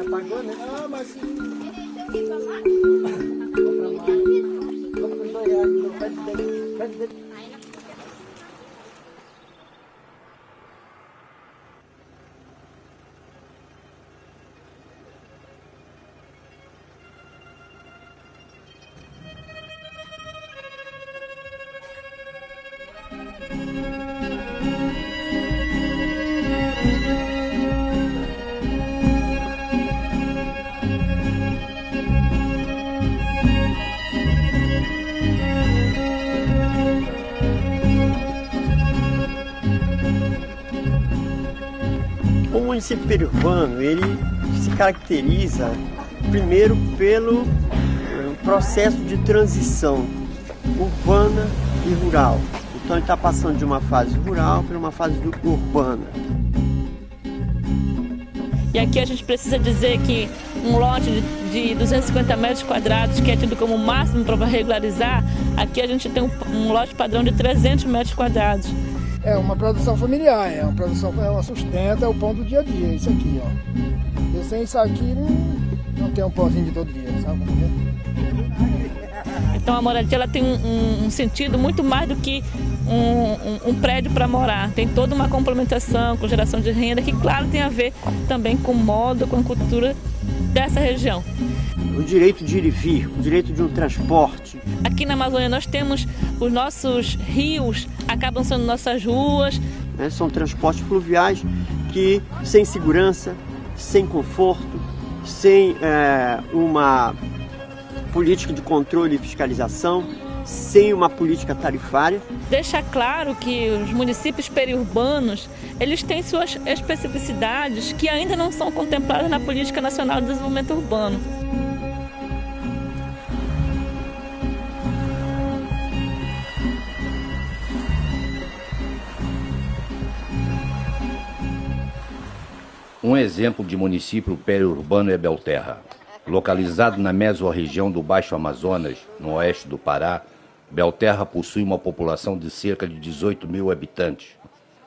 Apagou, né? Ah, mas sim. O município periurbano, ele se caracteriza primeiro pelo processo de transição urbana e rural. Então ele está passando de uma fase rural para uma fase urbana. E aqui a gente precisa dizer que um lote de 250 metros quadrados, que é tido como máximo para regularizar, aqui a gente tem um lote padrão de 300 metros quadrados. É uma produção familiar, é uma produção que ela sustenta, é o pão do dia a dia, isso aqui, ó. Eu sem isso aqui não tem um pãozinho de todo dia, sabe? Então a moradia ela tem um sentido muito mais do que um prédio para morar. Tem toda uma complementação com geração de renda que, claro, tem a ver também com o modo, com a cultura dessa região. O direito de ir e vir, o direito de um transporte. Aqui na Amazônia nós temos os nossos rios, acabam sendo nossas ruas. São transportes fluviais que, sem segurança, sem conforto, sem uma política de controle e fiscalização, sem uma política tarifária. Deixa claro que os municípios periurbanos, eles têm suas especificidades que ainda não são contempladas na Política Nacional de Desenvolvimento Urbano. Um exemplo de município periurbano é Belterra. Localizado na mesorregião do Baixo Amazonas, no oeste do Pará, Belterra possui uma população de cerca de 18 mil habitantes,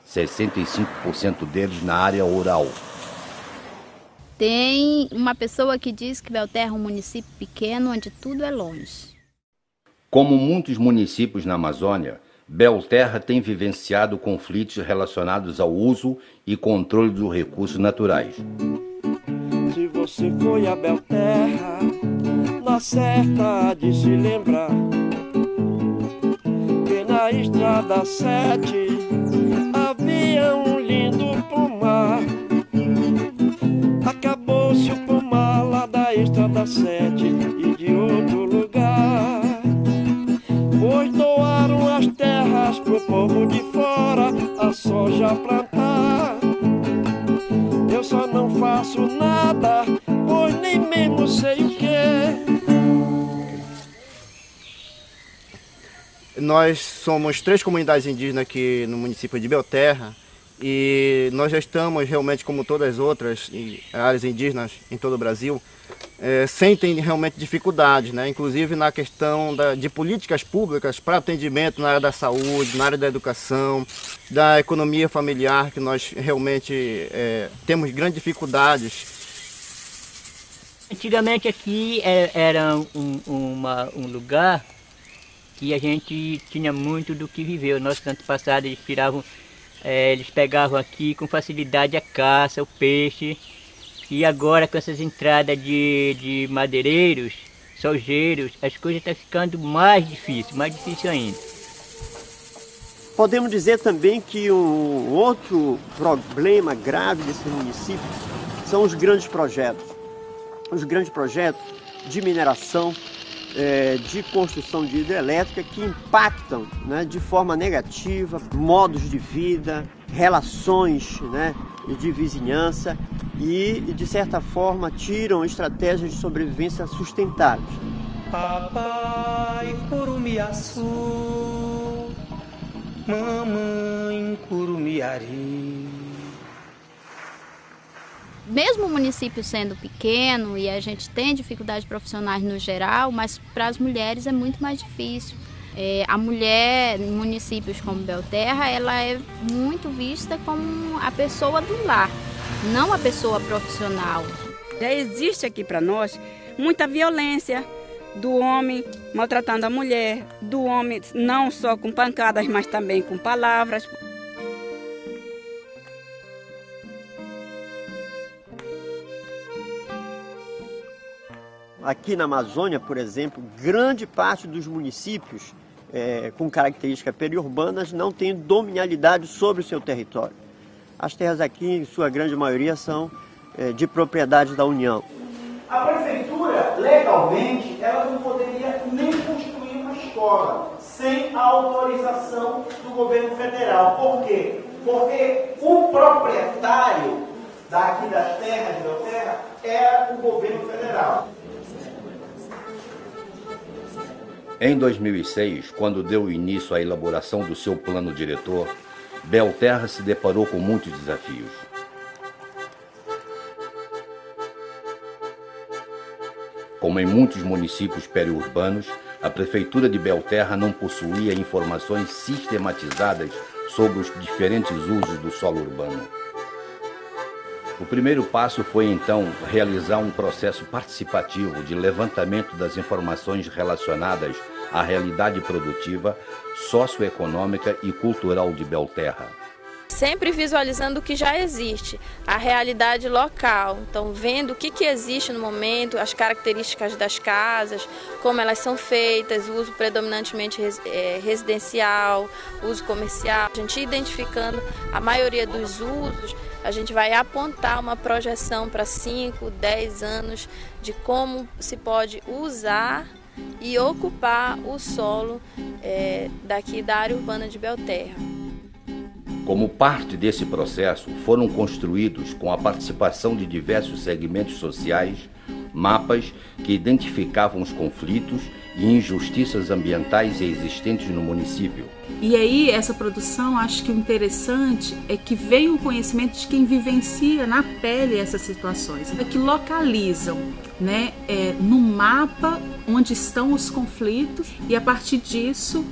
65% deles na área rural. Tem uma pessoa que diz que Belterra é um município pequeno onde tudo é longe. Como muitos municípios na Amazônia, Belterra tem vivenciado conflitos relacionados ao uso e controle dos recursos naturais. Se você foi a Belterra, na certa de se lembrar que na estrada 7 havia um lindo pomar. Acabou-se o pomar lá da estrada 7 e de outro lugar, pois doaram as terras pro povo de fora a soja plantar. Eu só não faço nada, pois nem mesmo sei o que. Nós somos 3 comunidades indígenas aqui no município de Belterra e nós já estamos realmente, como todas as outras áreas indígenas em todo o Brasil, sentem realmente dificuldades, né? Inclusive na questão de políticas públicas para atendimento na área da saúde, na área da educação, da economia familiar, que nós realmente temos grandes dificuldades. Antigamente aqui era um lugar que a gente tinha muito do que viver. Os nossos antepassados eles pegavam aqui com facilidade a caça, o peixe. E agora com essas entradas de madeireiros, sojeiros, as coisas estão ficando mais difícil ainda. Podemos dizer também que um outro problema grave desse município são os grandes projetos. Os grandes projetos de mineração, de construção de hidrelétrica que impactam, né, de forma negativa modos de vida, relações, né, de vizinhança e, de certa forma, tiram estratégias de sobrevivência sustentáveis. Papai Curumiaçu, mamãe Curumiari. Mesmo o município sendo pequeno e a gente tem dificuldades profissionais no geral, mas para as mulheres é muito mais difícil. A mulher em municípios como Belterra, ela é muito vista como a pessoa do lar, não a pessoa profissional. Já existe aqui para nós muita violência do homem maltratando a mulher, do homem não só com pancadas, mas também com palavras. Aqui na Amazônia, por exemplo, grande parte dos municípios com características periurbanas não tem dominialidade sobre o seu território. As terras aqui, em sua grande maioria, são de propriedade da União. A prefeitura, legalmente, ela não poderia nem construir uma escola sem a autorização do governo federal. Por quê? Porque o proprietário daqui das terras de Belterra era o governo federal. Em 2006, quando deu início à elaboração do seu plano diretor, Belterra se deparou com muitos desafios. Como em muitos municípios periurbanos, a Prefeitura de Belterra não possuía informações sistematizadas sobre os diferentes usos do solo urbano. O primeiro passo foi, então, realizar um processo participativo de levantamento das informações relacionadas à realidade produtiva, socioeconômica e cultural de Belterra. Sempre visualizando o que já existe, a realidade local. Então, vendo o que existe no momento, as características das casas, como elas são feitas, o uso predominantemente residencial, uso comercial. A gente identificando a maioria dos usos, a gente vai apontar uma projeção para 5, 10 anos de como se pode usar e ocupar o solo daqui da área urbana de Belterra. Como parte desse processo, foram construídos, com a participação de diversos segmentos sociais, mapas que identificavam os conflitos e injustiças ambientais existentes no município. E aí, essa produção, acho que o interessante é que veio o conhecimento de quem vivencia na pele essas situações, que localizam, né, no mapa onde estão os conflitos e, a partir disso,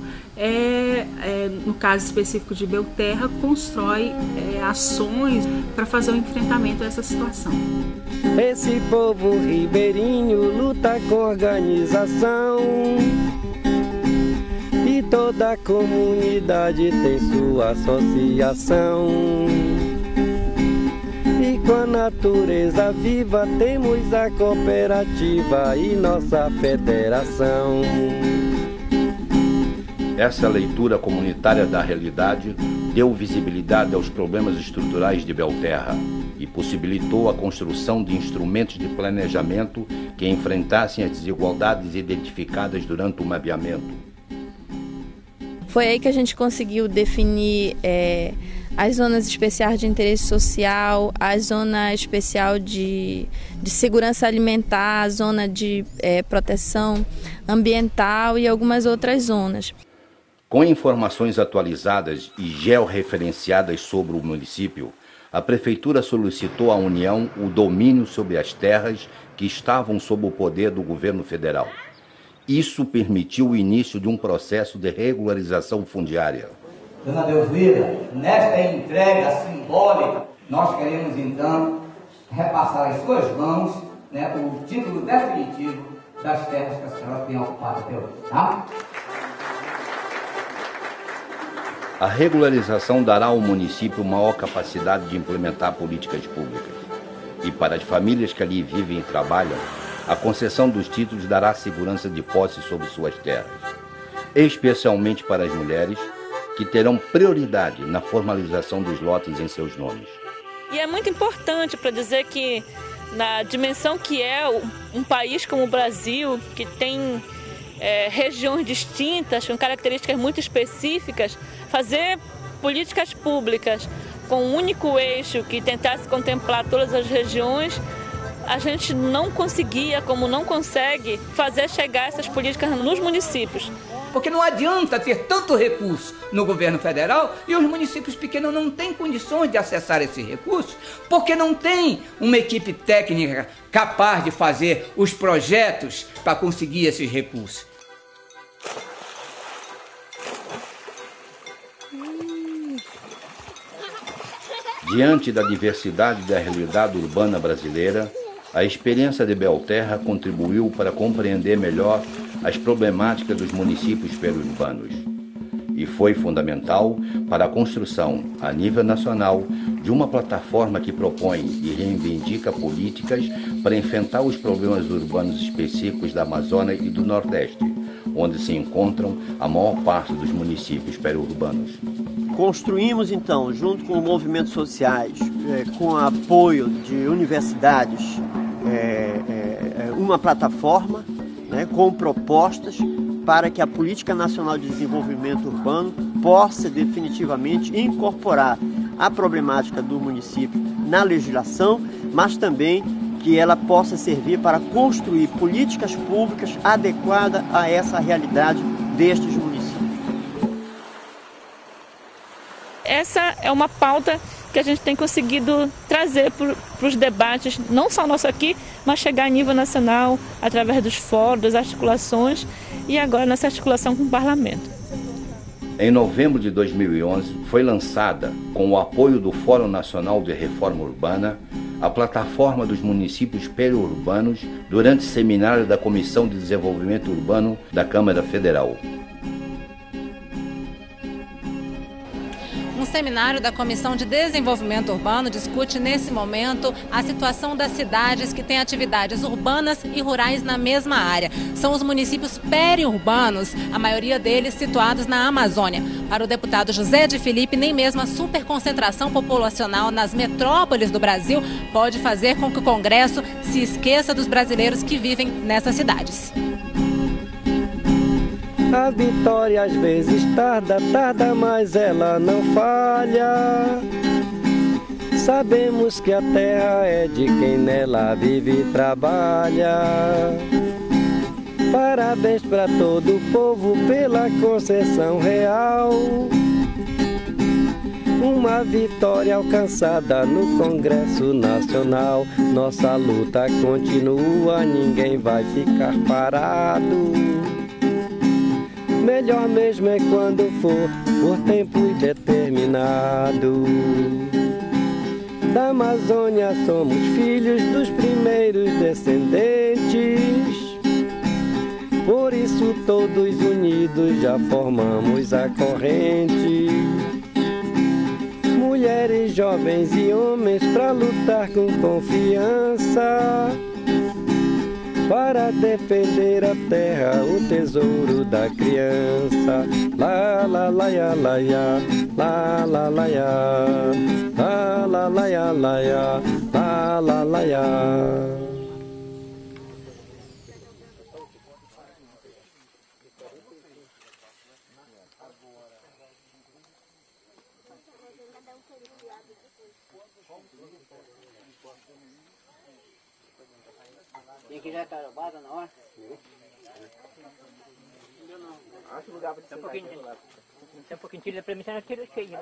no caso específico de Belterra, constrói ações para fazer o enfrentamento a essa situação. Esse povo ribeirinho luta com organização e toda a comunidade tem sua associação. E com a natureza viva temos a cooperativa e nossa federação. Essa leitura comunitária da realidade deu visibilidade aos problemas estruturais de Belterra e possibilitou a construção de instrumentos de planejamento que enfrentassem as desigualdades identificadas durante o mapeamento. Foi aí que a gente conseguiu definir as zonas especiais de interesse social, a zona especial de segurança alimentar, a zona de proteção ambiental e algumas outras zonas. Com informações atualizadas e georreferenciadas sobre o município, a Prefeitura solicitou à União o domínio sobre as terras que estavam sob o poder do governo federal. Isso permitiu o início de um processo de regularização fundiária. Dona Deusvira, nesta entrega simbólica, nós queremos então repassar às suas mãos, né, o título definitivo das terras que a senhora tem ocupado até hoje, tá? A regularização dará ao município maior capacidade de implementar políticas públicas. E para as famílias que ali vivem e trabalham, a concessão dos títulos dará segurança de posse sobre suas terras, especialmente para as mulheres, que terão prioridade na formalização dos lotes em seus nomes. E é muito importante para dizer que, na dimensão que é um país como o Brasil, que tem regiões distintas, com características muito específicas, fazer políticas públicas com um único eixo que tentasse contemplar todas as regiões, a gente não conseguia, como não consegue, fazer chegar essas políticas nos municípios. Porque não adianta ter tanto recurso no governo federal e os municípios pequenos não têm condições de acessar esses recursos, porque não tem uma equipe técnica capaz de fazer os projetos para conseguir esses recursos. Diante da diversidade da realidade urbana brasileira, a experiência de Belterra contribuiu para compreender melhor as problemáticas dos municípios periurbanos e foi fundamental para a construção, a nível nacional, de uma plataforma que propõe e reivindica políticas para enfrentar os problemas urbanos específicos da Amazônia e do Nordeste, onde se encontram a maior parte dos municípios periurbanos. Construímos, então, junto com movimentos sociais, com apoio de universidades, uma plataforma, com propostas para que a Política Nacional de Desenvolvimento Urbano possa definitivamente incorporar a problemática do município na legislação, mas também que ela possa servir para construir políticas públicas adequadas a essa realidade destes municípios. Essa é uma pauta que a gente tem conseguido trazer para os debates, não só nosso aqui, mas chegar a nível nacional, através dos fóruns, das articulações e agora nessa articulação com o Parlamento. Em novembro de 2011, foi lançada, com o apoio do Fórum Nacional de Reforma Urbana, a plataforma dos municípios periurbanos durante seminário da Comissão de Desenvolvimento Urbano da Câmara Federal. Um seminário da Comissão de Desenvolvimento Urbano discute nesse momento a situação das cidades que têm atividades urbanas e rurais na mesma área. São os municípios periurbanos, a maioria deles situados na Amazônia. Para o deputado José de Filipe, nem mesmo a superconcentração populacional nas metrópoles do Brasil pode fazer com que o Congresso se esqueça dos brasileiros que vivem nessas cidades. A vitória às vezes tarda, mas ela não falha. Sabemos que a terra é de quem nela vive e trabalha. Parabéns para todo o povo pela concessão real. Uma vitória alcançada no Congresso Nacional. Nossa luta continua, ninguém vai ficar parado. Melhor mesmo é quando for por tempo indeterminado. Da Amazônia somos filhos dos primeiros descendentes. Por isso todos unidos já formamos a corrente. Mulheres, jovens e homens pra lutar com confiança. Para defender a terra, o tesouro da criança. La la la ya la ya, la la la ya, la la la ya la ya, la la la ya. Quem quiser tarobada na hora? Acho lugar para um pouquinho, tira pra mim, você não tira cheio, não.